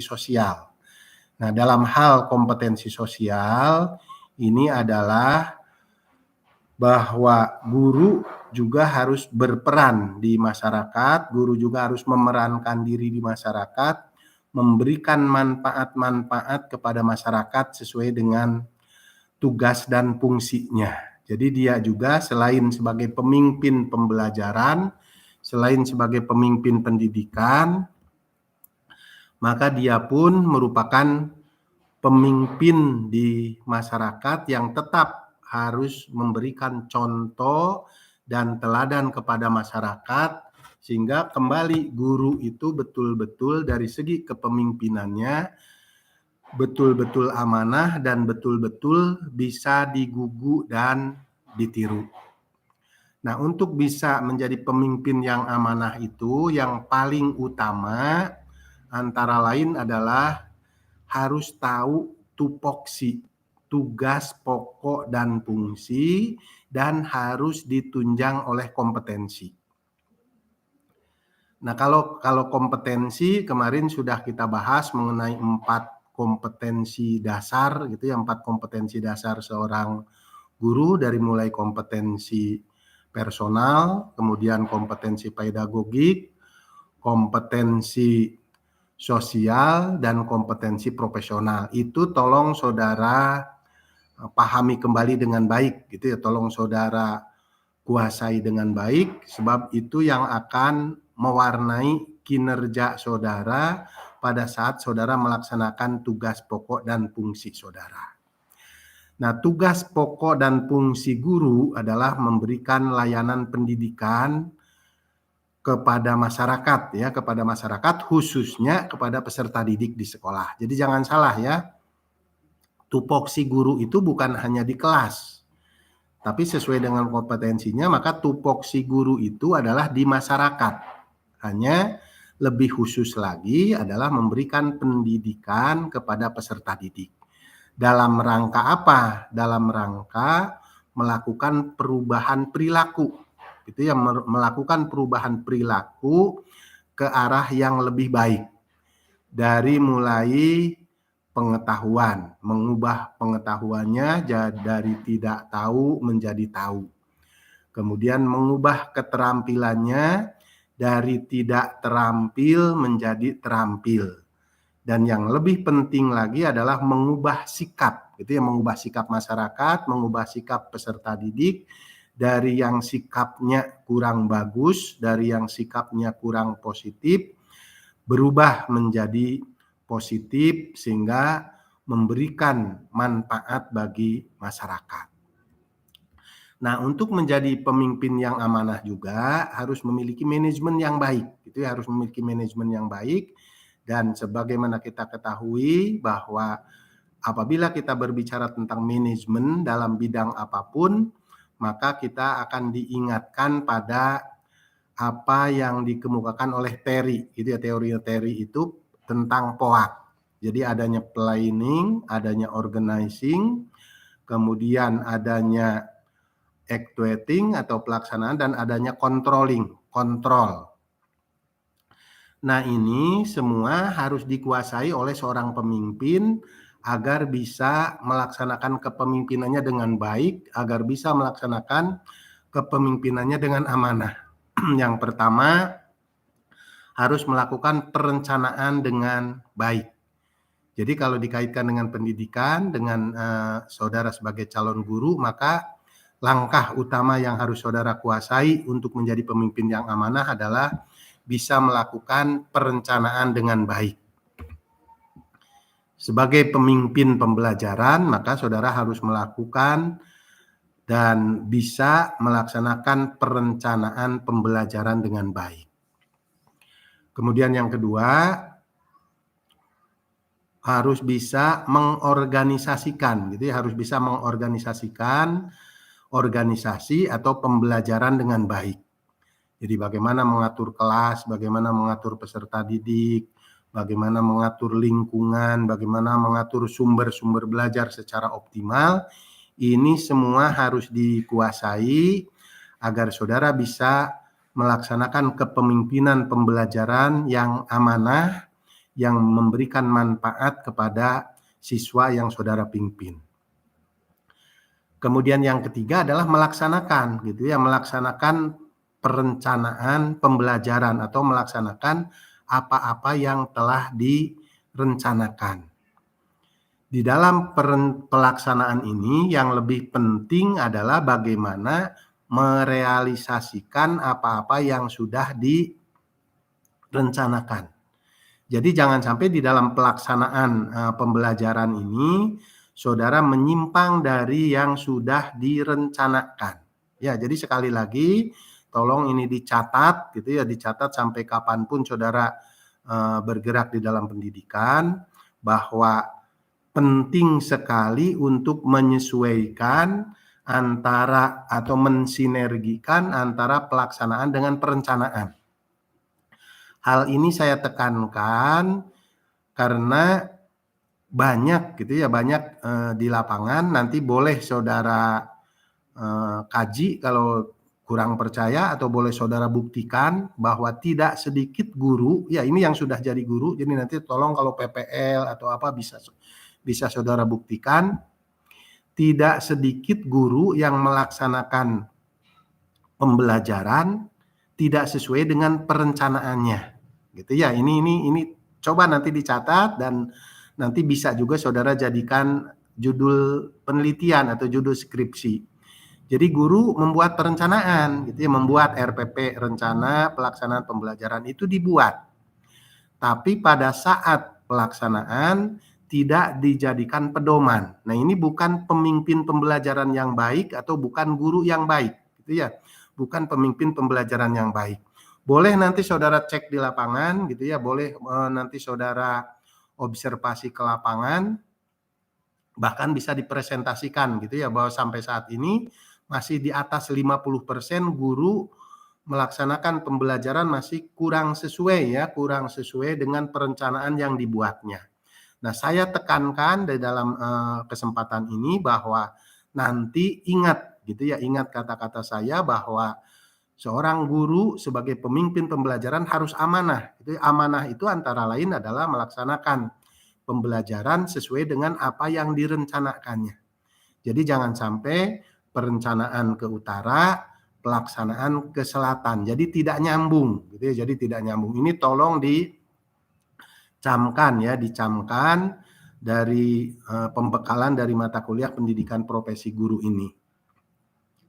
sosial. Nah, dalam hal kompetensi sosial ini adalah bahwa guru juga harus berperan di masyarakat, guru juga harus memerankan diri di masyarakat, memberikan manfaat-manfaat kepada masyarakat sesuai dengan tugas dan fungsinya. Jadi dia juga selain sebagai pemimpin pembelajaran, selain sebagai pemimpin pendidikan, maka dia pun merupakan pemimpin di masyarakat yang tetap harus memberikan contoh dan teladan kepada masyarakat, sehingga kembali guru itu betul-betul dari segi kepemimpinannya betul-betul amanah dan betul-betul bisa digugu dan ditiru. Nah, untuk bisa menjadi pemimpin yang amanah itu yang paling utama antara lain adalah harus tahu tupoksi, tugas pokok dan fungsi, dan harus ditunjang oleh kompetensi. Nah, kalau kompetensi kemarin sudah kita bahas mengenai 4 kompetensi dasar gitu ya, 4 kompetensi dasar seorang guru, dari mulai kompetensi personal, kemudian kompetensi pedagogik, kompetensi sosial, dan kompetensi profesional. Itu tolong saudara pahami kembali dengan baik gitu ya, tolong saudara kuasai dengan baik, sebab itu yang akan mewarnai kinerja saudara pada saat saudara melaksanakan tugas pokok dan fungsi saudara. Nah, tugas pokok dan fungsi guru adalah memberikan layanan pendidikan kepada masyarakat ya, kepada masyarakat khususnya kepada peserta didik di sekolah. Jadi jangan salah ya, tupoksi guru itu bukan hanya di kelas, tapi sesuai dengan kompetensinya, maka tupoksi guru itu adalah di masyarakat. Hanya lebih khusus lagi adalah memberikan pendidikan kepada peserta didik. Dalam rangka apa? Dalam rangka melakukan perubahan perilaku. Itu ya, melakukan perubahan perilaku ke arah yang lebih baik. Dari mulai pengetahuan, mengubah pengetahuannya dari tidak tahu menjadi tahu. Kemudian mengubah keterampilannya dari tidak terampil menjadi terampil. Dan yang lebih penting lagi adalah mengubah sikap, gitu ya, mengubah sikap masyarakat, mengubah sikap peserta didik dari yang sikapnya kurang bagus, dari yang sikapnya kurang positif, berubah menjadi positif sehingga memberikan manfaat bagi masyarakat. Nah, untuk menjadi pemimpin yang amanah juga harus memiliki manajemen yang baik, gitu ya, harus memiliki manajemen yang baik. Dan sebagaimana kita ketahui bahwa apabila kita berbicara tentang manajemen dalam bidang apapun, maka kita akan diingatkan pada apa yang dikemukakan oleh Terry, gitu ya, teori Terry itu tentang POAK. Jadi adanya planning, adanya organizing, kemudian adanya actuating atau pelaksanaan, dan adanya controlling, kontrol. Nah, ini semua harus dikuasai oleh seorang pemimpin agar bisa melaksanakan kepemimpinannya dengan baik, agar bisa melaksanakan kepemimpinannya dengan amanah. Yang pertama, harus melakukan perencanaan dengan baik. Jadi kalau dikaitkan dengan pendidikan, dengan saudara sebagai calon guru, maka langkah utama yang harus saudara kuasai untuk menjadi pemimpin yang amanah adalah bisa melakukan perencanaan dengan baik. Sebagai pemimpin pembelajaran, maka saudara harus melakukan dan bisa melaksanakan perencanaan pembelajaran dengan baik. Kemudian yang kedua, harus bisa mengorganisasikan, gitu ya, harus bisa mengorganisasikan organisasi atau pembelajaran dengan baik. Jadi bagaimana mengatur kelas, bagaimana mengatur peserta didik, bagaimana mengatur lingkungan, bagaimana mengatur sumber-sumber belajar secara optimal. Ini semua harus dikuasai agar saudara bisa melaksanakan kepemimpinan pembelajaran yang amanah, yang memberikan manfaat kepada siswa yang saudara pimpin. Kemudian yang ketiga adalah melaksanakan gitu ya, melaksanakan perencanaan pembelajaran atau melaksanakan apa-apa yang telah direncanakan. Di dalam pelaksanaan ini yang lebih penting adalah bagaimana merealisasikan apa-apa yang sudah direncanakan. Jadi jangan sampai di dalam pelaksanaan pembelajaran ini saudara menyimpang dari yang sudah direncanakan. Ya, jadi sekali lagi tolong ini dicatat gitu ya, dicatat sampai kapanpun saudara bergerak di dalam pendidikan, bahwa penting sekali untuk menyesuaikan antara atau mensinergikan antara pelaksanaan dengan perencanaan. Hal ini saya tekankan karena banyak gitu ya, banyak di lapangan. Nanti boleh saudara kaji kalau kurang percaya, atau boleh saudara buktikan bahwa tidak sedikit guru, ya ini yang sudah jadi guru, jadi nanti tolong kalau PPL atau apa bisa saudara buktikan, tidak sedikit guru yang melaksanakan pembelajaran tidak sesuai dengan perencanaannya. Gitu ya. Ini coba nanti dicatat dan nanti bisa juga saudara jadikan judul penelitian atau judul skripsi. Jadi guru membuat perencanaan gitu ya, membuat RPP, rencana pelaksanaan pembelajaran itu dibuat. Tapi pada saat pelaksanaan tidak dijadikan pedoman. Nah, ini bukan pemimpin pembelajaran yang baik atau bukan guru yang baik gitu ya. Bukan pemimpin pembelajaran yang baik. Boleh nanti saudara cek di lapangan gitu ya, boleh nanti saudara observasi ke lapangan, bahkan bisa dipresentasikan gitu ya, bahwa sampai saat ini masih di atas 50% guru melaksanakan pembelajaran masih kurang sesuai dengan perencanaan yang dibuatnya. Nah, saya tekankan di dalam kesempatan ini bahwa nanti ingat gitu ya, ingat kata-kata saya bahwa seorang guru sebagai pemimpin pembelajaran harus amanah. Amanah itu antara lain adalah melaksanakan pembelajaran sesuai dengan apa yang direncanakannya. Jadi jangan sampai perencanaan ke utara, pelaksanaan ke selatan. Jadi tidak nyambung, gitu ya. Jadi tidak nyambung. Ini tolong dicamkan dari pembekalan dari mata kuliah pendidikan profesi guru ini.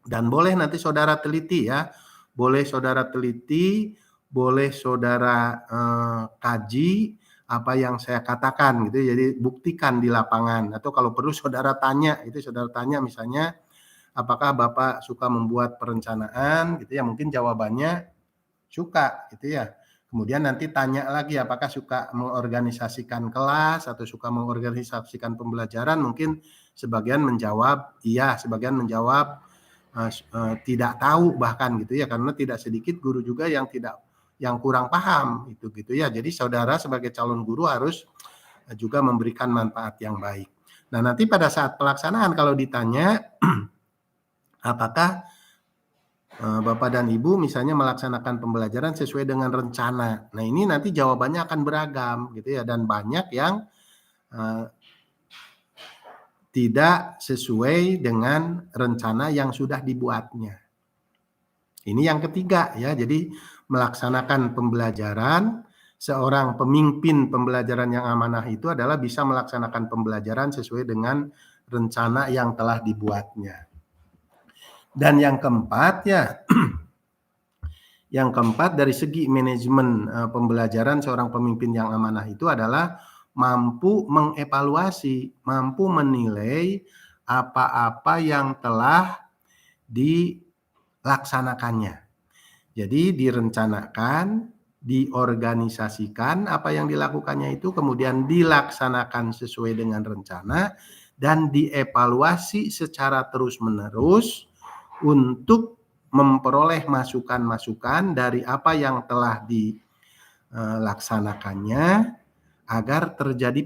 Dan boleh nanti saudara teliti ya. Boleh saudara teliti, boleh saudara kaji apa yang saya katakan gitu. Jadi buktikan di lapangan, atau kalau perlu saudara tanya, misalnya apakah Bapak suka membuat perencanaan gitu ya, mungkin jawabannya suka gitu ya. Kemudian nanti tanya lagi apakah suka mengorganisasikan kelas atau suka mengorganisasikan pembelajaran, mungkin sebagian menjawab iya, sebagian menjawab tidak tahu bahkan gitu ya, karena tidak sedikit guru juga yang kurang paham itu gitu ya. Jadi saudara sebagai calon guru harus juga memberikan manfaat yang baik. Nah, nanti pada saat pelaksanaan kalau ditanya apakah Bapak dan Ibu misalnya melaksanakan pembelajaran sesuai dengan rencana. Nah, ini nanti jawabannya akan beragam gitu ya, dan banyak yang tidak sesuai dengan rencana yang sudah dibuatnya. Ini yang ketiga ya, jadi melaksanakan pembelajaran, seorang pemimpin pembelajaran yang amanah itu adalah bisa melaksanakan pembelajaran sesuai dengan rencana yang telah dibuatnya. Dan yang keempat ya, yang keempat dari segi manajemen pembelajaran seorang pemimpin yang amanah itu adalah mampu mengevaluasi, mampu menilai apa-apa yang telah dilaksanakannya. Jadi direncanakan, diorganisasikan apa yang dilakukannya itu, kemudian dilaksanakan sesuai dengan rencana, dan dievaluasi secara terus-menerus untuk memperoleh masukan-masukan dari apa yang telah dilaksanakannya, agar terjadi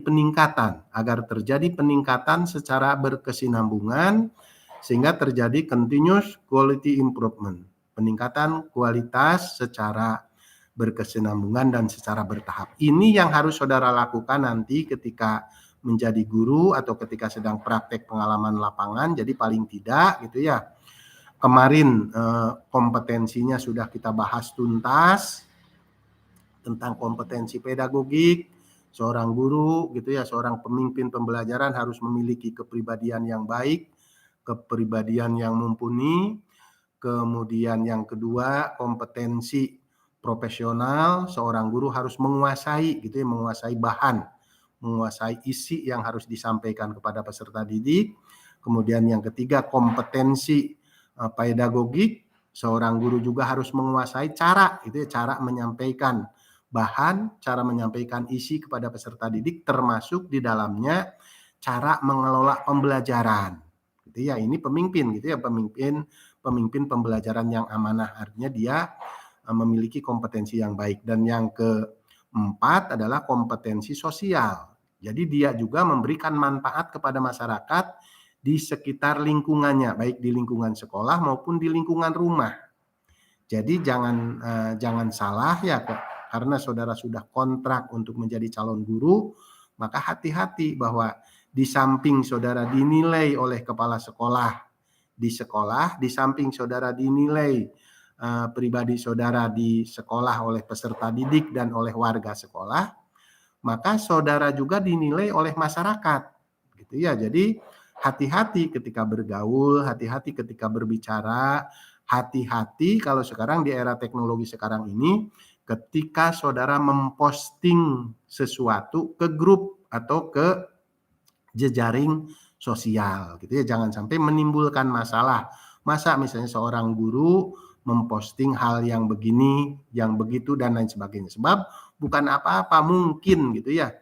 peningkatan secara berkesinambungan, sehingga terjadi continuous quality improvement, peningkatan kualitas secara berkesinambungan dan secara bertahap. Ini yang harus saudara lakukan nanti ketika menjadi guru atau ketika sedang praktek pengalaman lapangan. Jadi paling tidak gitu ya, kemarin kompetensinya sudah kita bahas tuntas tentang kompetensi pedagogik. Seorang guru gitu ya, seorang pemimpin pembelajaran harus memiliki kepribadian yang baik, kepribadian yang mumpuni. Kemudian yang kedua, kompetensi profesional. Seorang guru harus menguasai gitu ya, menguasai bahan, menguasai isi yang harus disampaikan kepada peserta didik. Kemudian yang ketiga, kompetensi pedagogik. Seorang guru juga harus menguasai cara gitu ya, cara menyampaikan bahan, cara menyampaikan isi kepada peserta didik, termasuk di dalamnya cara mengelola pembelajaran. Gitu ya, ini pemimpin gitu ya, pemimpin pembelajaran yang amanah, artinya dia memiliki kompetensi yang baik. Dan yang keempat adalah kompetensi sosial. Jadi dia juga memberikan manfaat kepada masyarakat di sekitar lingkungannya, baik di lingkungan sekolah maupun di lingkungan rumah. Jadi jangan salah ya, karena saudara sudah kontrak untuk menjadi calon guru, maka hati-hati bahwa di samping saudara dinilai oleh kepala sekolah di sekolah, di samping saudara dinilai pribadi saudara di sekolah oleh peserta didik dan oleh warga sekolah, maka saudara juga dinilai oleh masyarakat. Gitu ya. Jadi hati-hati ketika bergaul, hati-hati ketika berbicara, hati-hati kalau sekarang di era teknologi sekarang ini, ketika saudara memposting sesuatu ke grup atau ke jejaring sosial gitu ya, jangan sampai menimbulkan masalah. Masa misalnya seorang guru memposting hal yang begini, yang begitu dan lain sebagainya. Sebab bukan apa-apa, mungkin gitu ya,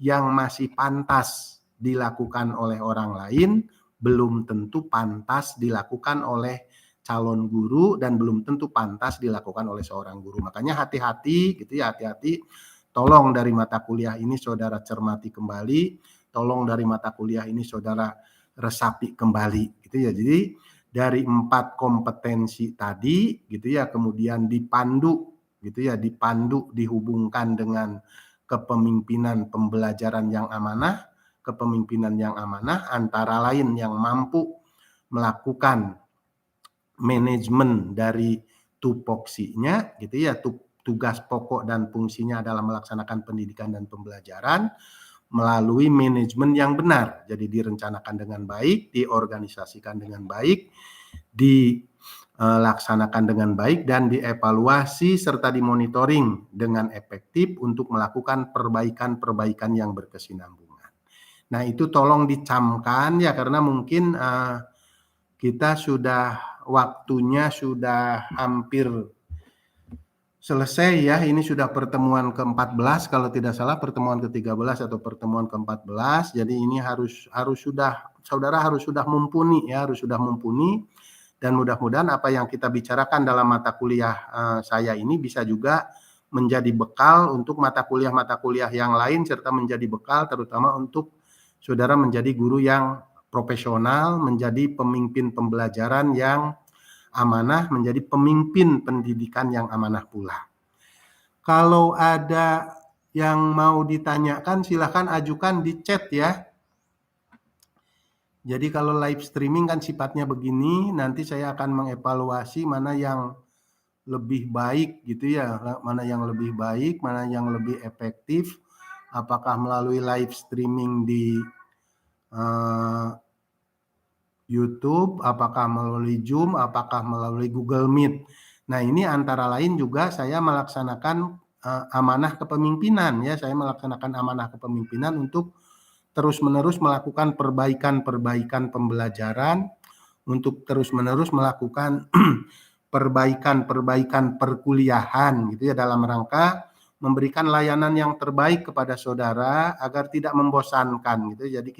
yang masih pantas dilakukan oleh orang lain belum tentu pantas dilakukan oleh calon guru dan belum tentu pantas dilakukan oleh seorang guru. Makanya hati-hati gitu ya, hati-hati. Tolong dari mata kuliah ini saudara cermati kembali, tolong dari mata kuliah ini saudara resapi kembali gitu ya. Jadi dari 4 kompetensi tadi gitu ya, kemudian dipandu gitu ya, dipandu dihubungkan dengan kepemimpinan pembelajaran yang amanah, kepemimpinan yang amanah antara lain yang mampu melakukan manajemen dari tupoksinya gitu ya, tugas pokok dan fungsinya adalah melaksanakan pendidikan dan pembelajaran melalui manajemen yang benar. Jadi direncanakan dengan baik, diorganisasikan dengan baik, dilaksanakan dengan baik, dan dievaluasi serta dimonitoring dengan efektif untuk melakukan perbaikan-perbaikan yang berkesinambungan. Nah itu tolong dicamkan ya, karena mungkin kita sudah waktunya sudah hampir selesai ya. Ini sudah pertemuan ke-14 kalau tidak salah, pertemuan ke-13 atau pertemuan ke-14. Jadi ini harus sudah saudara harus sudah mumpuni ya, harus sudah mumpuni, dan mudah-mudahan apa yang kita bicarakan dalam mata kuliah saya ini bisa juga menjadi bekal untuk mata kuliah yang lain, serta menjadi bekal terutama untuk saudara menjadi guru yang profesional, menjadi pemimpin pembelajaran yang amanah, menjadi pemimpin pendidikan yang amanah pula. Kalau ada yang mau ditanyakan silahkan ajukan di chat ya. Jadi kalau live streaming kan sifatnya begini, nanti saya akan mengevaluasi mana yang lebih baik gitu ya, mana yang lebih baik, mana yang lebih efektif, apakah melalui live streaming di YouTube, apakah melalui Zoom, apakah melalui Google Meet. Nah ini antara lain juga saya melaksanakan amanah kepemimpinan ya, saya melaksanakan amanah kepemimpinan untuk terus-menerus melakukan perbaikan-perbaikan pembelajaran, untuk terus-menerus melakukan perbaikan-perbaikan perkuliahan gitu ya, dalam rangka memberikan layanan yang terbaik kepada saudara agar tidak membosankan gitu. Jadi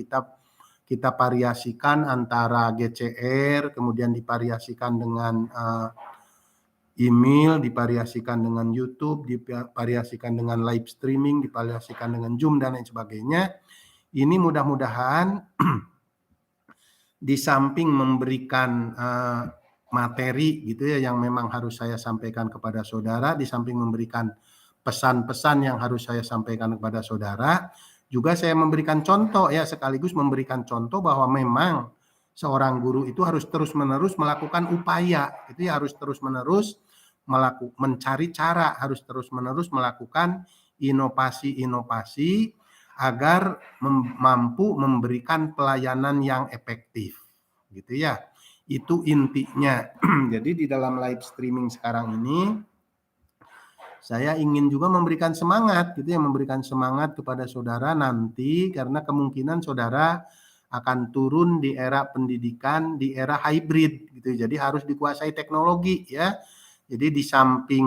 kita variasikan antara GCR, kemudian divariasikan dengan email, divariasikan dengan YouTube, divariasikan dengan live streaming, divariasikan dengan Zoom dan lain sebagainya. Ini mudah-mudahan di samping memberikan materi gitu ya yang memang harus saya sampaikan kepada saudara, di samping memberikan pesan-pesan yang harus saya sampaikan kepada saudara, juga saya memberikan contoh ya, sekaligus memberikan contoh bahwa memang seorang guru itu harus terus-menerus melakukan upaya, itu ya harus terus-menerus mencari cara, harus terus-menerus melakukan inovasi-inovasi agar mampu memberikan pelayanan yang efektif, gitu ya. Itu intinya. Jadi di dalam live streaming sekarang ini saya ingin juga memberikan semangat gitu ya, memberikan semangat kepada saudara nanti karena kemungkinan saudara akan turun di era pendidikan, di era hybrid gitu. Jadi harus dikuasai teknologi ya. Jadi di samping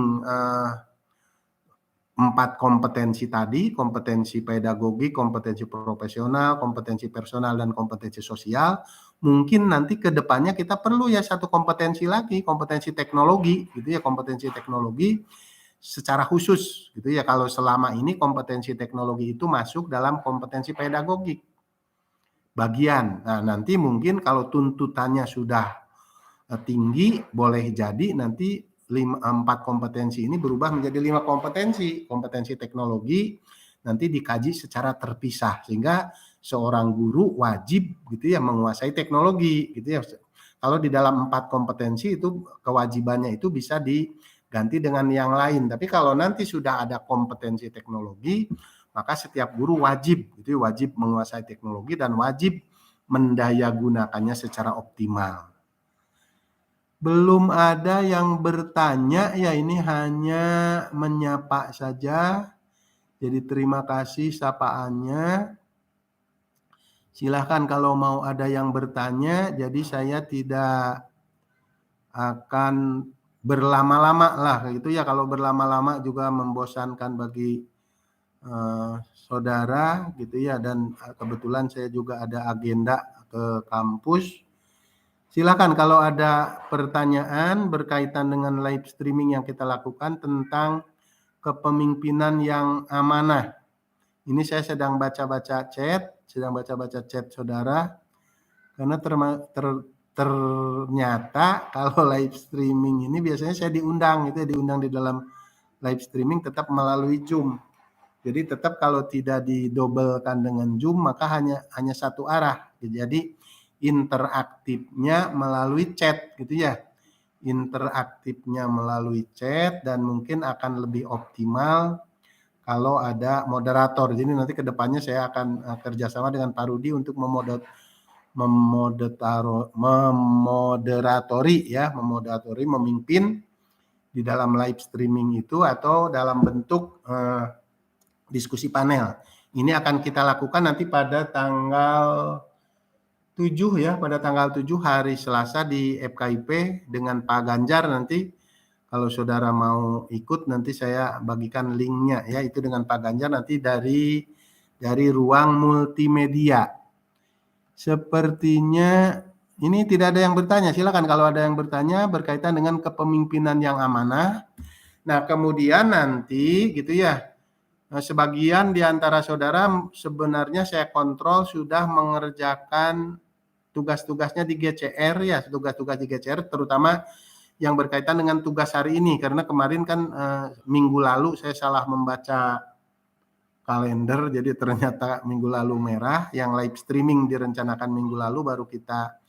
4 kompetensi tadi, kompetensi pedagogi, kompetensi profesional, kompetensi personal, dan kompetensi sosial, mungkin nanti ke depannya kita perlu ya satu kompetensi lagi, kompetensi teknologi gitu ya, kompetensi teknologi secara khusus gitu ya. Kalau selama ini kompetensi teknologi itu masuk dalam kompetensi pedagogik bagian. Nah, nanti mungkin kalau tuntutannya sudah tinggi, boleh jadi nanti 4 kompetensi ini berubah menjadi 5 kompetensi. Kompetensi teknologi nanti dikaji secara terpisah sehingga seorang guru wajib gitu ya menguasai teknologi gitu ya. Kalau di dalam 4 kompetensi itu kewajibannya itu bisa diganti dengan yang lain. Tapi kalau nanti sudah ada kompetensi teknologi, maka setiap guru wajib gitu ya, wajib menguasai teknologi dan wajib mendayagunakannya secara optimal. Belum ada yang bertanya ya, ini hanya menyapa saja. Jadi terima kasih sapaannya. Silahkan kalau mau ada yang bertanya, jadi saya tidak akan berlama-lama lah gitu ya. Kalau berlama-lama juga membosankan bagi saudara gitu ya, dan kebetulan saya juga ada agenda ke kampus. Silakan kalau ada pertanyaan berkaitan dengan live streaming yang kita lakukan tentang kepemimpinan yang amanah. Ini saya sedang baca-baca chat saudara, karena ternyata kalau live streaming ini biasanya saya diundang di dalam live streaming tetap melalui Zoom. Jadi tetap kalau tidak didobelkan dengan Zoom maka hanya satu arah. Jadi interaktifnya melalui chat gitu ya. Interaktifnya melalui chat dan mungkin akan lebih optimal kalau ada moderator. Jadi nanti ke depannya saya akan kerjasama dengan Pak Rudi untuk memoderatori, memimpin di dalam live streaming itu atau dalam bentuk diskusi panel. Ini akan kita lakukan nanti pada tanggal 7 ya, pada tanggal 7 hari Selasa di FKIP dengan Pak Ganjar nanti. Kalau saudara mau ikut nanti saya bagikan linknya ya, itu dengan Pak Ganjar nanti dari ruang multimedia. Sepertinya ini tidak ada yang bertanya. Silakan kalau ada yang bertanya berkaitan dengan kepemimpinan yang amanah. Nah, kemudian nanti gitu ya, sebagian di antara saudara sebenarnya saya kontrol sudah mengerjakan tugas-tugasnya di GCR ya, tugas-tugas di GCR terutama yang berkaitan dengan tugas hari ini, karena kemarin kan minggu lalu saya salah membaca kalender, jadi ternyata minggu lalu merah, yang live streaming direncanakan minggu lalu baru kita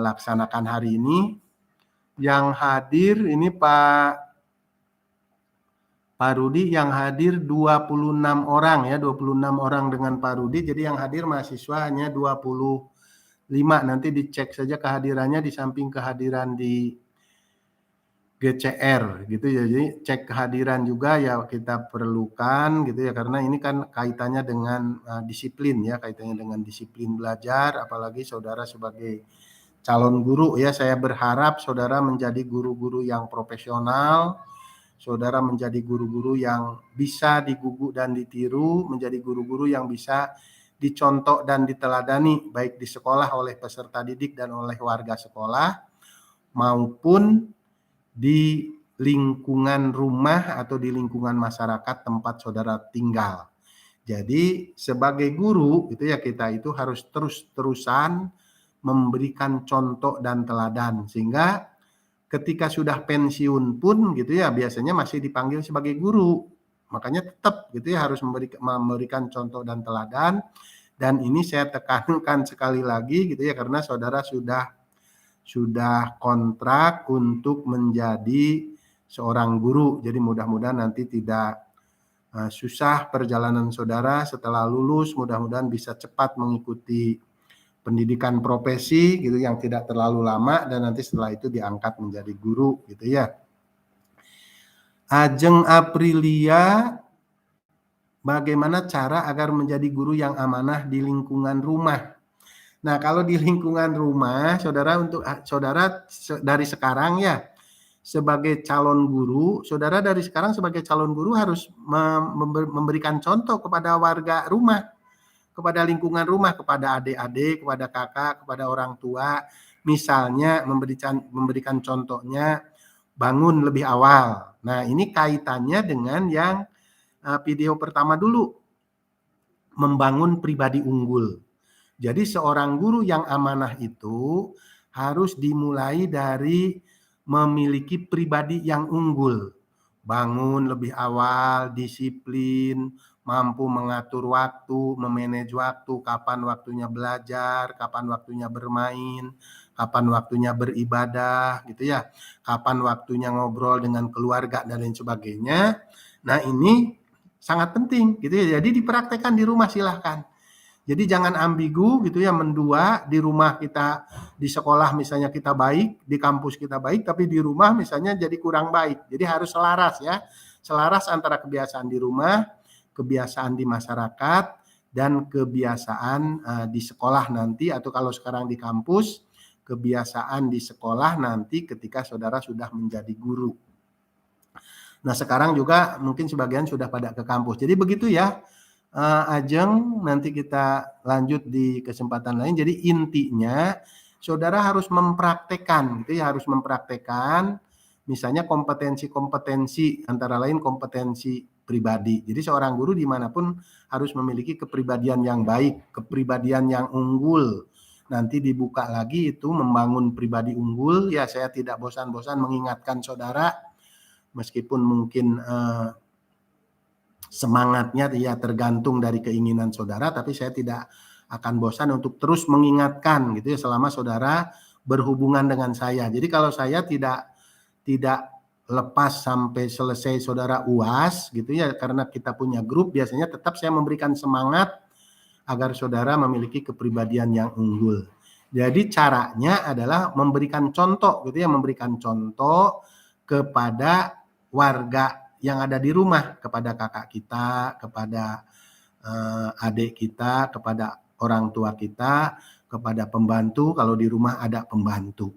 laksanakan hari ini. Yang hadir ini Pak Rudi, yang hadir 26 orang ya, 26 orang dengan Pak Rudi, jadi yang hadir mahasiswa hanya 25. Nanti dicek saja kehadirannya di samping kehadiran di GCR gitu ya. Jadi cek kehadiran juga ya kita perlukan gitu ya, karena ini kan kaitannya dengan disiplin ya, kaitannya dengan disiplin belajar, apalagi saudara sebagai calon guru ya. Saya berharap saudara menjadi guru-guru yang profesional, saudara menjadi guru-guru yang bisa diguguk dan ditiru, menjadi guru-guru yang bisa dicontoh dan diteladani baik di sekolah oleh peserta didik dan oleh warga sekolah maupun di lingkungan rumah atau di lingkungan masyarakat tempat saudara tinggal. Jadi sebagai guru itu ya, kita itu harus terus-terusan memberikan contoh dan teladan sehingga ketika sudah pensiun pun gitu ya, biasanya masih dipanggil sebagai guru. Makanya tetap gitu ya harus memberikan contoh dan teladan, dan ini saya tekankan sekali lagi gitu ya, karena saudara sudah kontrak untuk menjadi seorang guru. Jadi mudah-mudahan nanti tidak susah perjalanan saudara setelah lulus, mudah-mudahan bisa cepat mengikuti pendidikan profesi gitu yang tidak terlalu lama, dan nanti setelah itu diangkat menjadi guru gitu ya. Ajeng Aprilia, bagaimana cara agar menjadi guru yang amanah di lingkungan rumah? Nah, kalau di lingkungan rumah, saudara dari sekarang ya, sebagai calon guru, saudara dari sekarang sebagai calon guru harus memberikan contoh kepada warga rumah, kepada lingkungan rumah, kepada adik-adik, kepada kakak, kepada orang tua. Misalnya memberikan contohnya bangun lebih awal. Nah, ini kaitannya dengan yang video pertama dulu, membangun pribadi unggul. Jadi seorang guru yang amanah itu harus dimulai dari memiliki pribadi yang unggul. Bangun lebih awal, disiplin, mampu mengatur waktu, memanage waktu, kapan waktunya belajar, kapan waktunya bermain, kapan waktunya beribadah gitu ya, kapan waktunya ngobrol dengan keluarga dan lain sebagainya. Nah, ini sangat penting gitu ya. Jadi dipraktekkan di rumah silahkan. Jadi jangan ambigu gitu ya, mendua. Di rumah kita, di sekolah misalnya kita baik, di kampus kita baik, tapi di rumah misalnya jadi kurang baik. Jadi harus selaras ya. Selaras antara kebiasaan di rumah, kebiasaan di masyarakat, dan kebiasaan di sekolah nanti, atau kalau sekarang di kampus, kebiasaan di sekolah nanti ketika saudara sudah menjadi guru. Nah, sekarang juga mungkin sebagian sudah pada ke kampus. Jadi begitu ya. Ajeng, nanti kita lanjut di kesempatan lain. Jadi intinya saudara harus mempraktekkan gitu ya, harus mempraktekkan misalnya kompetensi-kompetensi, antara lain kompetensi pribadi. Jadi seorang guru dimanapun harus memiliki kepribadian yang baik, kepribadian yang unggul. Nanti dibuka lagi itu membangun pribadi unggul ya. Saya tidak bosan-bosan mengingatkan saudara, meskipun mungkin semangatnya ya tergantung dari keinginan saudara, tapi saya tidak akan bosan untuk terus mengingatkan gitu ya selama saudara berhubungan dengan saya. Jadi kalau saya tidak lepas sampai selesai saudara UAS gitu ya, karena kita punya grup, biasanya tetap saya memberikan semangat agar saudara memiliki kepribadian yang unggul. Jadi caranya adalah memberikan contoh gitu ya, memberikan contoh kepada warga yang ada di rumah, kepada kakak kita, kepada adik kita, kepada orang tua kita, kepada pembantu kalau di rumah ada pembantu.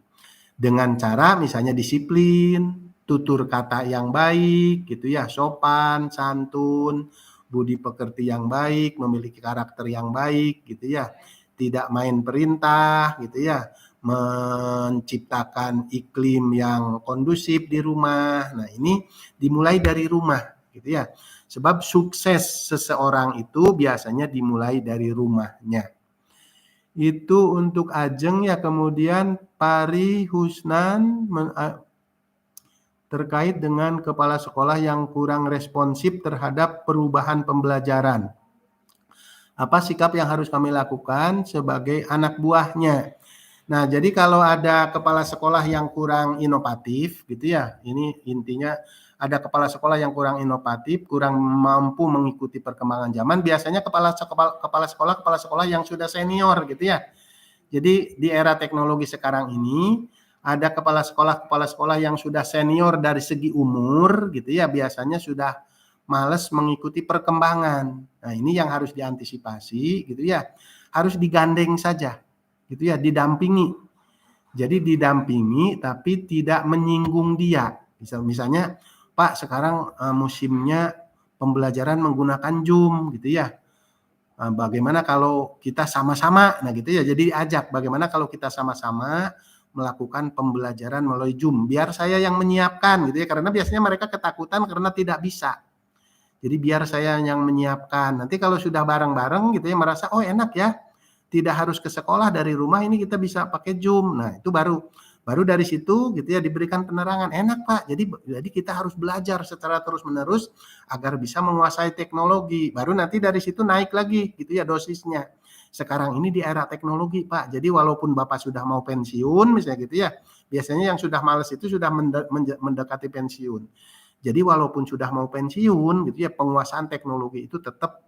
Dengan cara misalnya disiplin, tutur kata yang baik gitu ya, sopan, santun, budi pekerti yang baik, memiliki karakter yang baik gitu ya. Tidak main perintah gitu ya, menciptakan iklim yang kondusif di rumah. Nah, ini dimulai dari rumah gitu ya. Sebab sukses seseorang itu biasanya dimulai dari rumahnya. Itu untuk Ajeng ya. Kemudian Pari Husnan terkait dengan kepala sekolah yang kurang responsif terhadap perubahan pembelajaran. Apa sikap yang harus kami lakukan sebagai anak buahnya? Nah, jadi kalau ada kepala sekolah yang kurang inovatif gitu ya, ini intinya ada kepala sekolah yang kurang inovatif, kurang mampu mengikuti perkembangan zaman, biasanya kepala sekolah yang sudah senior gitu ya. Jadi di era teknologi sekarang ini ada kepala sekolah yang sudah senior dari segi umur gitu ya, biasanya sudah males mengikuti perkembangan. Nah, ini yang harus diantisipasi gitu ya. Harus digandeng saja gitu ya, didampingi. Jadi didampingi tapi tidak menyinggung dia. Misalnya, Pak, sekarang musimnya pembelajaran menggunakan Zoom gitu ya. Bagaimana kalau kita sama-sama, nah gitu ya. Jadi diajak bagaimana kalau kita sama-sama melakukan pembelajaran melalui Zoom. Biar saya yang menyiapkan gitu ya, karena biasanya mereka ketakutan karena tidak bisa. Jadi biar saya yang menyiapkan. Nanti kalau sudah bareng-bareng gitu ya, merasa oh enak ya, tidak harus ke sekolah, dari rumah ini kita bisa pakai Zoom. Nah, itu baru Baru dari situ gitu ya diberikan penerangan, enak Pak. Jadi kita harus belajar secara terus-menerus agar bisa menguasai teknologi. Baru nanti dari situ naik lagi gitu ya dosisnya. Sekarang ini di era teknologi Pak. Jadi walaupun Bapak sudah mau pensiun misalnya gitu ya, biasanya yang sudah males itu sudah mendekati pensiun. Jadi walaupun sudah mau pensiun gitu ya, penguasaan teknologi itu tetap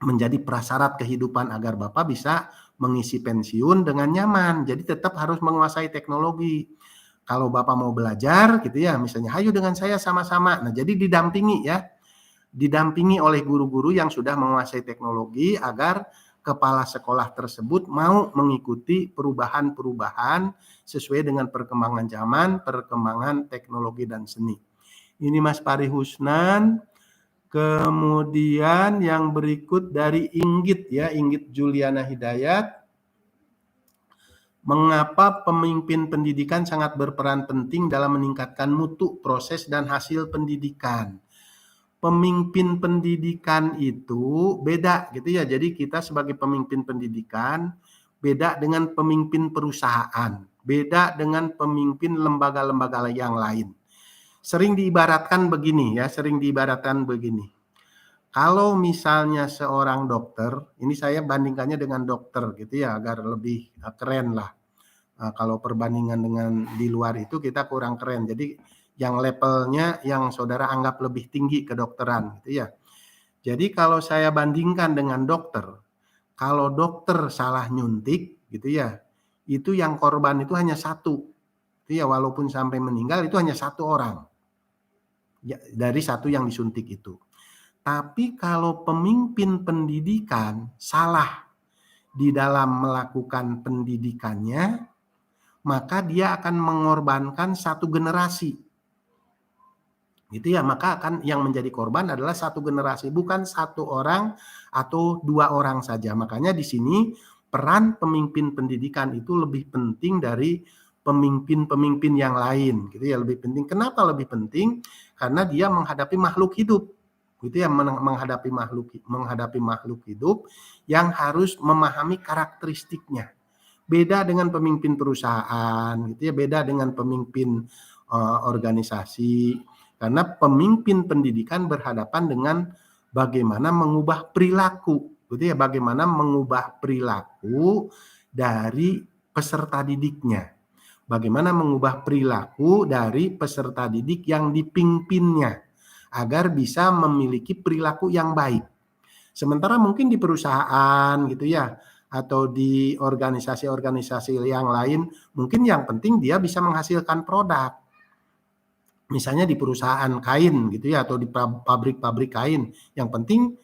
menjadi prasyarat kehidupan agar Bapak bisa mengisi pensiun dengan nyaman. Jadi tetap harus menguasai teknologi. Kalau Bapak mau belajar gitu ya, misalnya hayu dengan saya sama-sama. Nah, jadi didampingi ya. Didampingi oleh guru-guru yang sudah menguasai teknologi agar kepala sekolah tersebut mau mengikuti perubahan-perubahan sesuai dengan perkembangan zaman, perkembangan teknologi dan seni. Ini Mas Pari Husnan. Kemudian yang berikut dari Inggit ya, Inggit Juliana Hidayat. Mengapa pemimpin pendidikan sangat berperan penting dalam meningkatkan mutu, proses, dan hasil pendidikan? Pemimpin pendidikan itu beda gitu ya. Jadi kita sebagai pemimpin pendidikan beda dengan pemimpin perusahaan, beda dengan pemimpin lembaga-lembaga yang lain. Sering diibaratkan begini. Kalau misalnya seorang dokter, ini saya bandingkannya dengan dokter gitu ya, agar lebih keren lah. Kalau perbandingan dengan di luar itu kita kurang keren. Jadi yang levelnya yang saudara anggap lebih tinggi kedokteran gitu ya. Jadi kalau saya bandingkan dengan dokter, kalau dokter salah nyuntik gitu ya, itu yang korban itu hanya satu. Itu ya walaupun sampai meninggal itu hanya satu orang. Ya, dari satu yang disuntik itu. Tapi kalau pemimpin pendidikan salah di dalam melakukan pendidikannya, maka dia akan mengorbankan satu generasi. Gitu ya, maka akan yang menjadi korban adalah satu generasi, bukan satu orang atau dua orang saja. Makanya di sini peran pemimpin pendidikan itu lebih penting dari pemimpin-pemimpin yang lain. Gitu ya, lebih penting. Kenapa lebih penting? Karena dia menghadapi makhluk hidup. Gitu ya, menghadapi makhluk hidup yang harus memahami karakteristiknya. Beda dengan pemimpin perusahaan, gitu ya, beda dengan pemimpin organisasi. Karena pemimpin pendidikan berhadapan dengan bagaimana mengubah perilaku, gitu ya, bagaimana mengubah perilaku dari peserta didiknya. Bagaimana mengubah perilaku dari peserta didik yang dipimpinnya agar bisa memiliki perilaku yang baik. Sementara mungkin di perusahaan gitu ya, atau di organisasi-organisasi yang lain, mungkin yang penting dia bisa menghasilkan produk. Misalnya di perusahaan kain gitu ya, atau di pabrik-pabrik kain, yang penting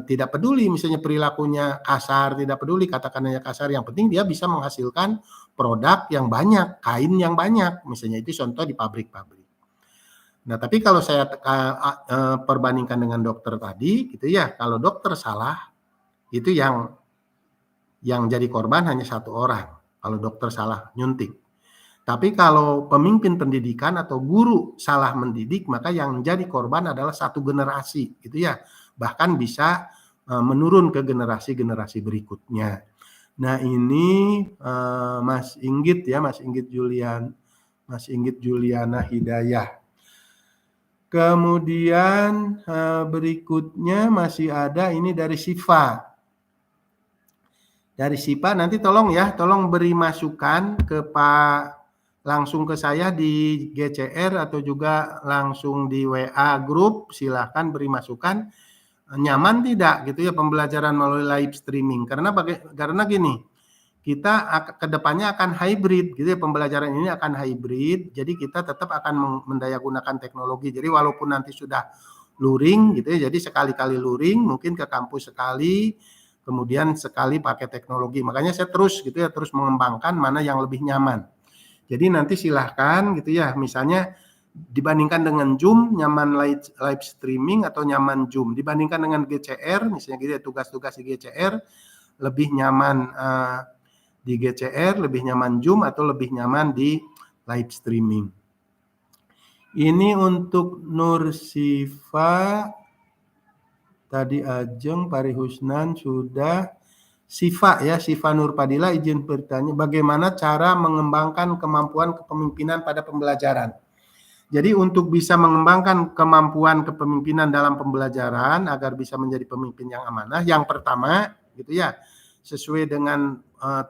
tidak peduli misalnya perilakunya kasar, tidak peduli kata-katanya kasar, yang penting dia bisa menghasilkan produk yang banyak, kain yang banyak, misalnya itu contoh di pabrik-pabrik. Nah, tapi kalau saya perbandingkan dengan dokter tadi gitu ya, kalau dokter salah itu yang jadi korban hanya satu orang kalau dokter salah nyuntik. Tapi kalau pemimpin pendidikan atau guru salah mendidik, maka yang jadi korban adalah satu generasi gitu ya. Bahkan bisa menurun ke generasi-generasi berikutnya. Nah, ini Mas Inggit ya, Mas Inggit Juliana Hidayah. Kemudian berikutnya masih ada ini dari Siva. Dari Siva nanti tolong beri masukan ke Pak, langsung ke saya di GCR atau juga langsung di WA grup, silahkan beri masukan. Nyaman tidak gitu ya pembelajaran melalui live streaming, karena gini, kita kedepannya akan hybrid gitu ya, pembelajaran ini akan hybrid, jadi kita tetap akan mendayagunakan teknologi. Jadi walaupun nanti sudah luring gitu ya, jadi sekali-kali luring, mungkin ke kampus sekali, kemudian sekali pakai teknologi. Makanya saya terus mengembangkan mana yang lebih nyaman. Jadi nanti silahkan gitu ya, misalnya dibandingkan dengan Zoom, nyaman live streaming atau nyaman Zoom. Dibandingkan dengan GCR, misalnya gitu ya, tugas-tugas di GCR, lebih nyaman di GCR, lebih nyaman Zoom, atau lebih nyaman di live streaming. Ini untuk Nur Siva, tadi Ajeng, Pari Husnan sudah. Sifa Nurpadila izin bertanya, bagaimana cara mengembangkan kemampuan kepemimpinan pada pembelajaran? Jadi untuk bisa mengembangkan kemampuan kepemimpinan dalam pembelajaran agar bisa menjadi pemimpin yang amanah, yang pertama gitu ya, sesuai dengan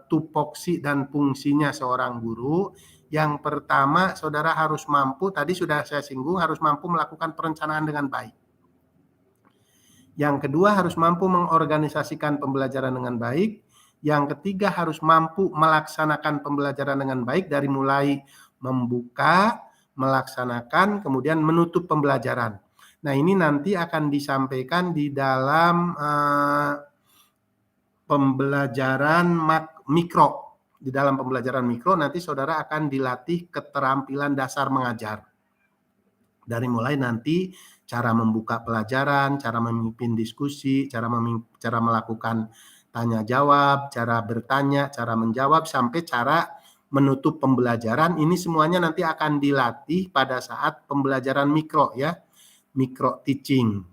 tupoksi dan fungsinya seorang guru, yang pertama saudara harus mampu, tadi sudah saya singgung, harus mampu melakukan perencanaan dengan baik. Yang kedua harus mampu mengorganisasikan pembelajaran dengan baik. Yang ketiga harus mampu melaksanakan pembelajaran dengan baik dari mulai membuka, melaksanakan, kemudian menutup pembelajaran. Nah ini nanti akan disampaikan di dalam pembelajaran mikro. Di dalam pembelajaran mikro nanti saudara akan dilatih keterampilan dasar mengajar. Dari mulai nanti cara membuka pelajaran, cara memimpin diskusi, cara melakukan tanya jawab, cara bertanya, cara menjawab, sampai cara menutup pembelajaran. Ini semuanya nanti akan dilatih pada saat pembelajaran mikro ya, mikro teaching.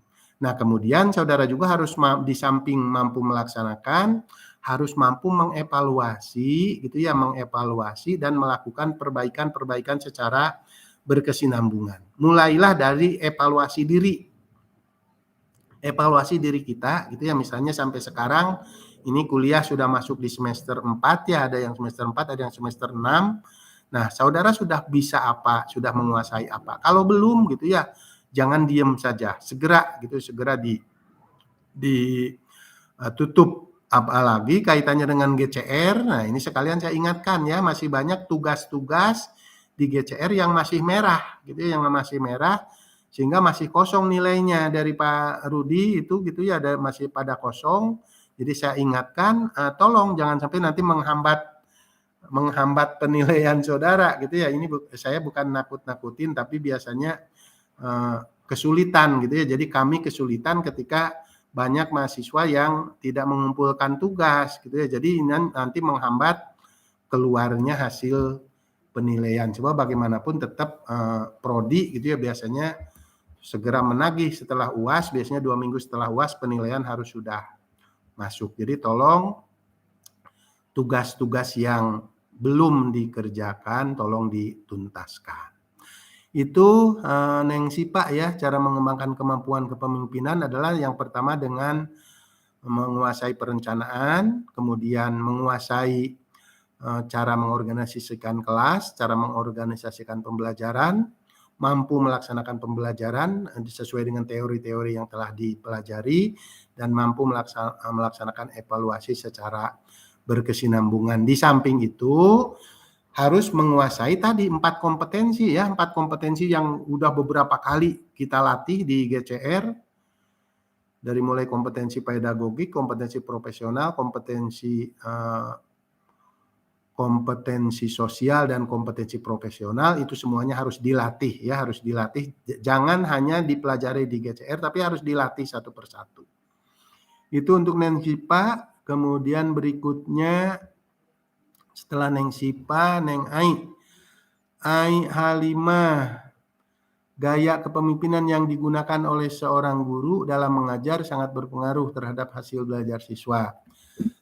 Nah kemudian saudara juga harus di samping mampu melaksanakan, harus mampu mengevaluasi gitu ya, mengevaluasi dan melakukan perbaikan-perbaikan secara berkesinambungan. Mulailah dari evaluasi diri. Evaluasi diri kita gitu ya, misalnya sampai sekarang ini kuliah sudah masuk di semester 4 ya, ada yang semester 4, ada yang semester 6. Nah, saudara sudah bisa apa? Sudah menguasai apa? Kalau belum gitu ya, jangan diam saja. Segera tutup. Apalagi kaitannya dengan GCR. Nah, ini sekalian saya ingatkan ya, masih banyak tugas-tugas di GCR yang masih merah gitu ya, yang masih merah sehingga masih kosong nilainya dari Pak Rudi itu gitu ya, ada masih pada kosong. Jadi saya ingatkan tolong jangan sampai nanti menghambat penilaian saudara gitu ya. Ini saya bukan nakut-nakutin tapi biasanya kesulitan gitu ya. Jadi kami kesulitan ketika banyak mahasiswa yang tidak mengumpulkan tugas gitu ya. Jadi nanti menghambat keluarnya hasil penilaian. Coba bagaimanapun tetap prodi gitu ya, biasanya segera menagih setelah UAS, biasanya 2 minggu setelah UAS penilaian harus sudah masuk. Jadi tolong tugas-tugas yang belum dikerjakan tolong dituntaskan. Itu Neng Sipa ya, cara mengembangkan kemampuan kepemimpinan adalah yang pertama dengan menguasai perencanaan, kemudian menguasai cara mengorganisasikan kelas, cara mengorganisasikan pembelajaran, mampu melaksanakan pembelajaran sesuai dengan teori-teori yang telah dipelajari, dan mampu melaksanakan evaluasi secara berkesinambungan. Di samping itu harus menguasai tadi 4 kompetensi ya, 4 kompetensi yang udah beberapa kali kita latih di GCR, dari mulai kompetensi pedagogik, kompetensi profesional, kompetensi sosial dan kompetensi profesional, itu semuanya harus dilatih ya, harus dilatih. Jangan hanya dipelajari di GCR tapi harus dilatih satu persatu. Itu untuk Neng Sipa. Kemudian berikutnya setelah Neng Sipa, Neng Ai Halimah. Gaya kepemimpinan yang digunakan oleh seorang guru dalam mengajar sangat berpengaruh terhadap hasil belajar siswa.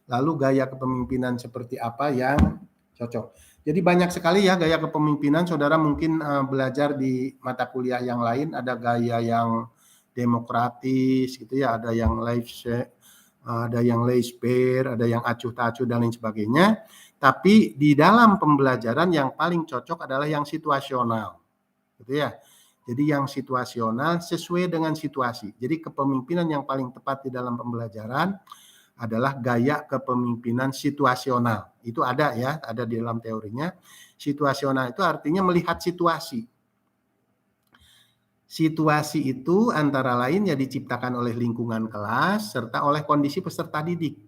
Lalu gaya kepemimpinan seperti apa yang cocok? Jadi banyak sekali ya gaya kepemimpinan. Saudara mungkin belajar di mata kuliah yang lain, ada gaya yang demokratis gitu ya, ada yang laissez-faire, ada yang acuh tak acuh dan lain sebagainya. Tapi di dalam pembelajaran yang paling cocok adalah yang situasional, gitu ya. Jadi yang situasional sesuai dengan situasi. Jadi kepemimpinan yang paling tepat di dalam pembelajaran adalah gaya kepemimpinan situasional. Itu ada ya, ada di dalam teorinya. Situasional itu artinya melihat situasi. Situasi itu antara lain ya diciptakan oleh lingkungan kelas serta oleh kondisi peserta didik.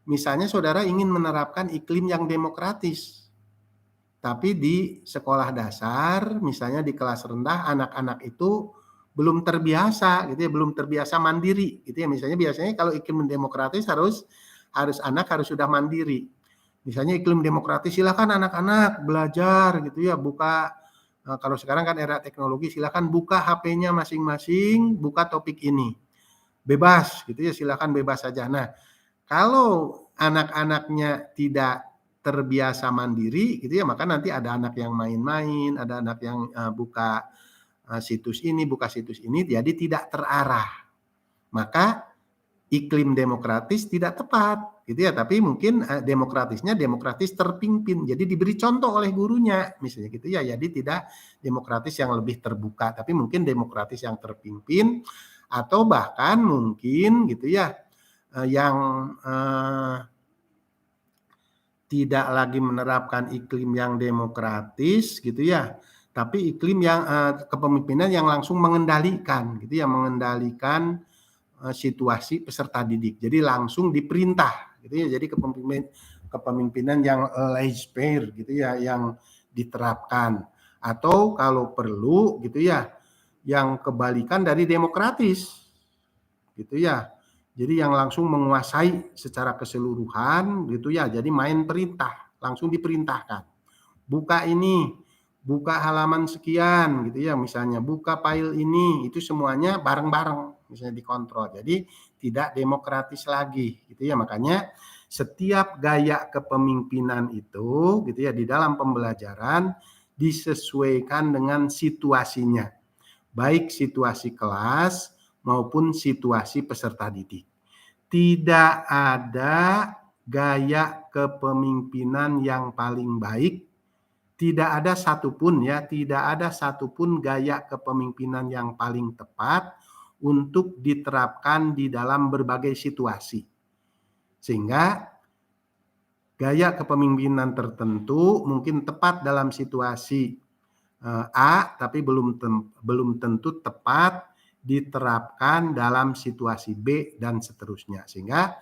Misalnya saudara ingin menerapkan iklim yang demokratis, tapi di sekolah dasar, misalnya di kelas rendah, anak-anak itu belum terbiasa gitu ya, belum terbiasa mandiri gitu ya. Misalnya biasanya kalau iklim demokratis harus anak harus sudah mandiri. Misalnya iklim demokratis, silakan anak-anak belajar gitu ya, buka kalau sekarang kan era teknologi, silakan buka HP-nya masing-masing, buka topik ini. Bebas gitu ya, silakan bebas saja. Nah, kalau anak-anaknya tidak terbiasa mandiri gitu ya, maka nanti ada anak yang main-main, ada anak yang buka situs ini, buka situs ini, jadi tidak terarah. Maka iklim demokratis tidak tepat gitu ya, tapi mungkin demokratisnya demokratis terpimpin, jadi diberi contoh oleh gurunya misalnya gitu ya, jadi tidak demokratis yang lebih terbuka, tapi mungkin demokratis yang terpimpin, atau bahkan mungkin gitu ya yang tidak lagi menerapkan iklim yang demokratis gitu ya, tapi iklim yang kepemimpinan yang langsung mengendalikan gitu ya, mengendalikan situasi peserta didik. Jadi langsung diperintah gitu ya. Jadi kepemimpinan yang laissez-faire gitu ya, yang diterapkan, atau kalau perlu gitu ya yang kebalikan dari demokratis gitu ya. Jadi yang langsung menguasai secara keseluruhan gitu ya. Jadi main perintah, langsung diperintahkan. Buka ini, buka halaman sekian gitu ya, misalnya buka file ini, itu semuanya bareng-bareng misalnya dikontrol. Jadi tidak demokratis lagi gitu ya. Makanya setiap gaya kepemimpinan itu gitu ya di dalam pembelajaran disesuaikan dengan situasinya, baik situasi kelas maupun situasi peserta didik. Tidak ada gaya kepemimpinan yang paling baik, tidak ada satupun ya, tidak ada satupun gaya kepemimpinan yang paling tepat untuk diterapkan di dalam berbagai situasi. Sehingga gaya kepemimpinan tertentu mungkin tepat dalam situasi A, tapi belum tentu tepat diterapkan dalam situasi B dan seterusnya. Sehingga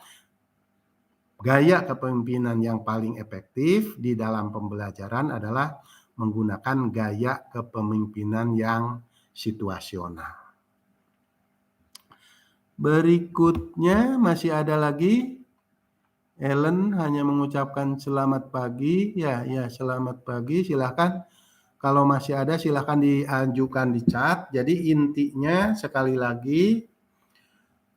gaya kepemimpinan yang paling efektif di dalam pembelajaran adalah menggunakan gaya kepemimpinan yang situasional. Berikutnya masih ada lagi. Ellen hanya mengucapkan selamat pagi. Ya, selamat pagi. Silahkan. Kalau masih ada silahkan diajukan di chat. Jadi intinya sekali lagi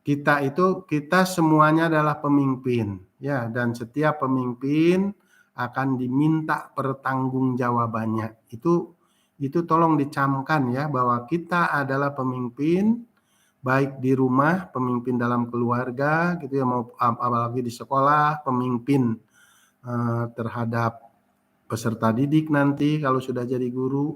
kita semuanya adalah pemimpin ya, dan setiap pemimpin akan diminta pertanggungjawabannya. Itu tolong dicamkan ya, bahwa kita adalah pemimpin baik di rumah, pemimpin dalam keluarga gitu ya, mau apalagi di sekolah, pemimpin terhadap peserta didik nanti kalau sudah jadi guru.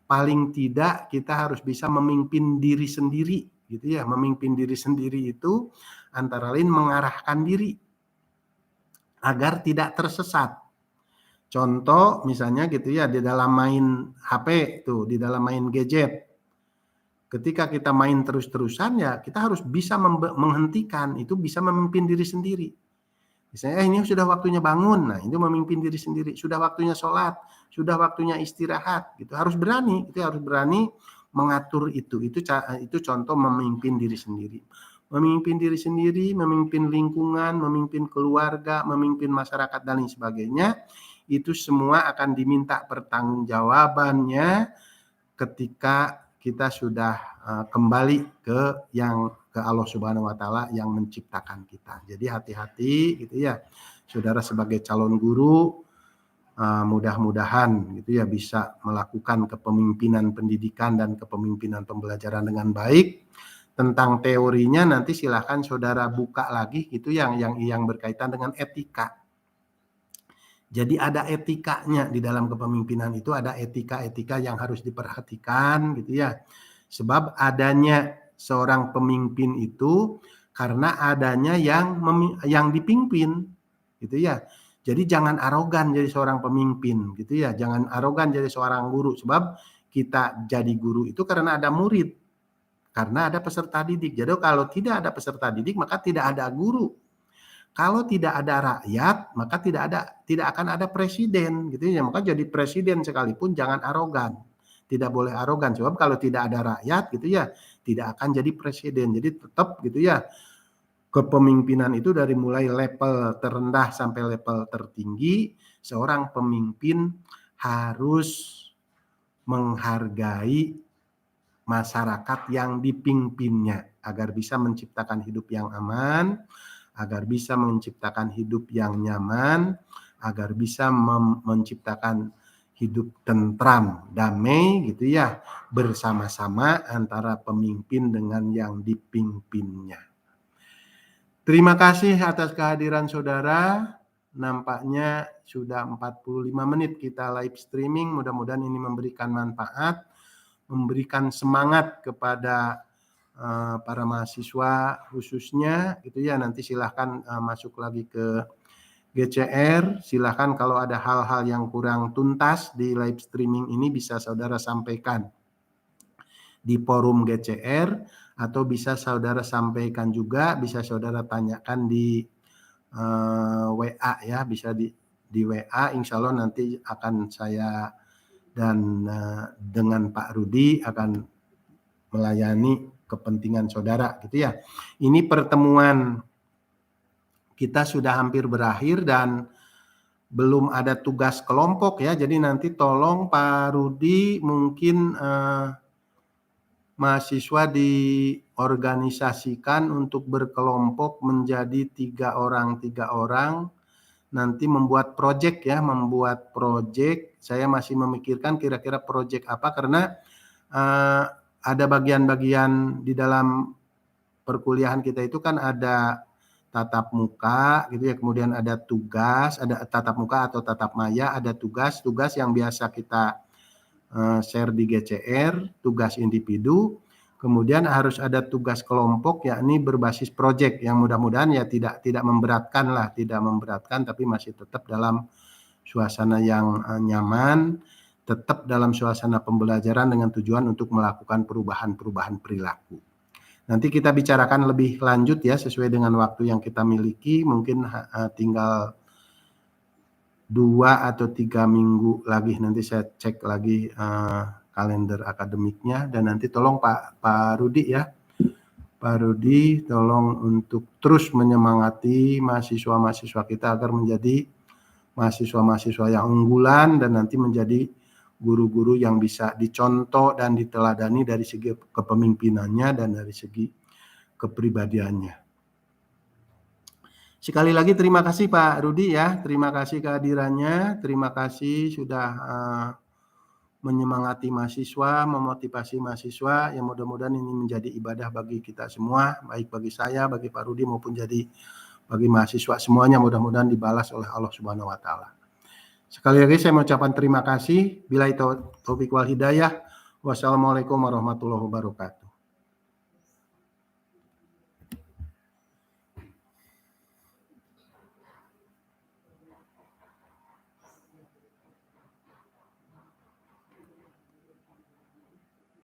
Paling tidak kita harus bisa memimpin diri sendiri gitu ya. Memimpin diri sendiri itu antara lain mengarahkan diri agar tidak tersesat. Contoh misalnya gitu ya, di dalam main HP tuh, di dalam main gadget. Ketika kita main terus-terusan ya kita harus bisa menghentikan, itu bisa memimpin diri sendiri. Misalnya ini sudah waktunya bangun, nah itu memimpin diri sendiri. Sudah waktunya sholat, sudah waktunya istirahat, gitu. Harus berani, itu harus berani mengatur itu. Itu contoh memimpin diri sendiri. Memimpin diri sendiri, memimpin lingkungan, memimpin keluarga, memimpin masyarakat dan lain sebagainya. Itu semua akan diminta pertanggungjawabannya ketika kita sudah kembali ke Allah Subhanahu wa taala yang menciptakan kita. Jadi hati-hati gitu ya. Saudara sebagai calon guru mudah-mudahan gitu ya bisa melakukan kepemimpinan pendidikan dan kepemimpinan pembelajaran dengan baik. Tentang teorinya nanti silakan saudara buka lagi gitu yang berkaitan dengan etika. Jadi ada etikanya di dalam kepemimpinan, itu ada etika-etika yang harus diperhatikan gitu ya. Sebab adanya seorang pemimpin itu karena adanya yang dipimpin gitu ya. Jadi jangan arogan jadi seorang pemimpin gitu ya. Jangan arogan jadi seorang guru, sebab kita jadi guru itu karena ada murid, karena ada peserta didik. Jadi kalau tidak ada peserta didik maka tidak ada guru. Kalau tidak ada rakyat, maka tidak akan ada presiden gitu ya. Maka jadi presiden sekalipun jangan arogan. Tidak boleh arogan, sebab kalau tidak ada rakyat gitu ya, tidak akan jadi presiden. Jadi tetap gitu ya, kepemimpinan itu dari mulai level terendah sampai level tertinggi, seorang pemimpin harus menghargai masyarakat yang dipimpinnya agar bisa menciptakan hidup yang aman, agar bisa menciptakan hidup yang nyaman, agar bisa menciptakan hidup tentram, damai gitu ya, bersama-sama antara pemimpin dengan yang dipimpinnya. Terima kasih atas kehadiran saudara. Nampaknya sudah 45 menit kita live streaming. Mudah-mudahan ini memberikan manfaat, memberikan semangat kepada para mahasiswa khususnya gitu ya. Nanti silahkan masuk lagi ke GCR. Silahkan kalau ada hal-hal yang kurang tuntas di live streaming ini bisa saudara sampaikan di forum GCR, atau bisa saudara sampaikan juga, bisa saudara tanyakan di WA ya, bisa di WA. Insya Allah nanti akan saya dan dengan Pak Rudi akan melayani kepentingan saudara gitu ya. Ini pertemuan kita sudah hampir berakhir dan belum ada tugas kelompok ya. Jadi nanti tolong Pak Rudi mungkin mahasiswa diorganisasikan untuk berkelompok menjadi 3 orang, nanti membuat proyek ya, Saya masih memikirkan kira-kira proyek apa, karena ada bagian-bagian di dalam perkuliahan kita itu kan ada tatap muka gitu ya, kemudian ada tugas, ada tatap muka atau tatap maya, ada tugas yang biasa kita share di GCR, tugas individu, kemudian harus ada tugas kelompok yakni berbasis proyek yang mudah-mudahan ya tidak memberatkan tapi masih tetap dalam suasana yang nyaman, tetap dalam suasana pembelajaran dengan tujuan untuk melakukan perubahan-perubahan perilaku. Nanti kita bicarakan lebih lanjut ya sesuai dengan waktu yang kita miliki, mungkin tinggal 2 atau 3 minggu lagi, nanti saya cek lagi kalender akademiknya, dan nanti tolong Pak Rudi ya, Pak Rudi tolong untuk terus menyemangati mahasiswa-mahasiswa kita agar menjadi mahasiswa-mahasiswa yang unggulan dan nanti menjadi guru-guru yang bisa dicontoh dan diteladani dari segi kepemimpinannya dan dari segi kepribadiannya. Sekali lagi terima kasih Pak Rudi ya, terima kasih kehadirannya, terima kasih sudah menyemangati mahasiswa, memotivasi mahasiswa, yang mudah-mudahan ini menjadi ibadah bagi kita semua, baik bagi saya, bagi Pak Rudi maupun jadi bagi mahasiswa semuanya, mudah-mudahan dibalas oleh Allah Subhanahu wa taala. Sekali lagi saya mengucapkan terima kasih. Billahi taufiq wal hidayah. Wassalamualaikum warahmatullahi wabarakatuh.